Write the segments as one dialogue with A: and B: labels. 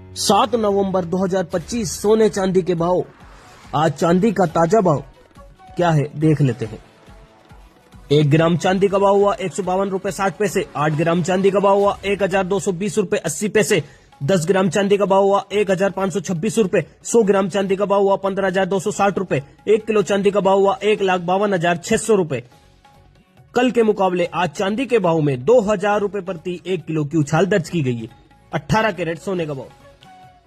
A: 7 नवंबर 2025 सोने चांदी के भाव। आज चांदी का ताजा भाव क्या है देख लेते हैं। 1 ग्राम चांदी का भाव हुआ 152 रुपए 60 पैसे। 8 ग्राम चांदी का भाव हुआ 1220 रुपए 80 पैसे। 10 ग्राम चांदी का भाव हुआ 1526 रुपए। 100 ग्राम चांदी का भाव हुआ 15260 रुपए। 1 किलो चांदी का भाव हुआ 1,52,600 रुपए। कल के मुकाबले आज चांदी के भाव में 2000 रुपए प्रति 1 किलो की उछाल दर्ज की गई है। 18 कैरेट सोने का भाव।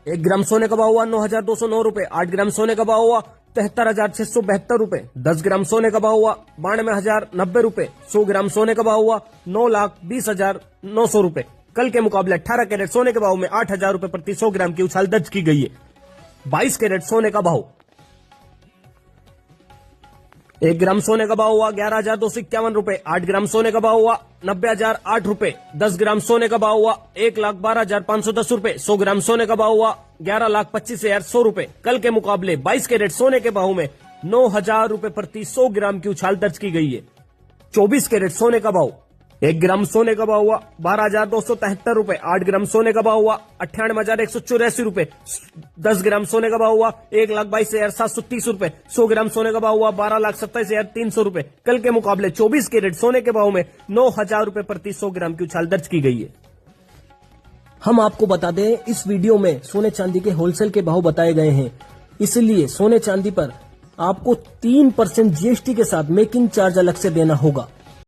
A: 1 ग्राम सोने का भाव हुआ 9209 रुपए। 8 ग्राम सोने का भाव हुआ 73,672 रुपए। 10 ग्राम सोने का भाव हुआ 92,090 रुपए। 100 ग्राम सोने का भाव हुआ 9,20,900 रुपए। कल के मुकाबले 18 कैरेट सोने के भाव में 8,000 रुपए प्रति 100 ग्राम की उछाल दर्ज की गई है। 22 कैरेट सोने का भाव। 1 ग्राम सोने का भाव हुआ 11,251 रुपए। 8 ग्राम सोने का भाव हुआ 90,008 रुपए। 10 ग्राम सोने का भाव हुआ 1,12,510 रुपए। 100 ग्राम सोने का भाव हुआ 11,25,100 रुपए। कल के मुकाबले 22 कैरेट सोने के भाव में 9,000 रुपए प्रति 100 ग्राम की उछाल दर्ज की गई है। 24 कैरेट सोने का भाव। 1 ग्राम सोने का भाव हुआ 12,273 रुपए। 8 ग्राम सोने का भाव हुआ 98,184 रुपए। 10 ग्राम सोने का भाव हुआ 1,22,730 रुपए। 100 ग्राम सोने का भाव हुआ 12,27,300 रुपए। कल के मुकाबले 24 कैरेट सोने के भाव में 9,000 रुपए प्रति 100 ग्राम की उछाल दर्ज की गई है। हम आपको बता दें, इस वीडियो में सोने चांदी के होलसेल के भाव बताए गए हैं, इसलिए सोने चांदी पर आपको 3% जीएसटी के साथ मेकिंग चार्ज अलग से देना होगा।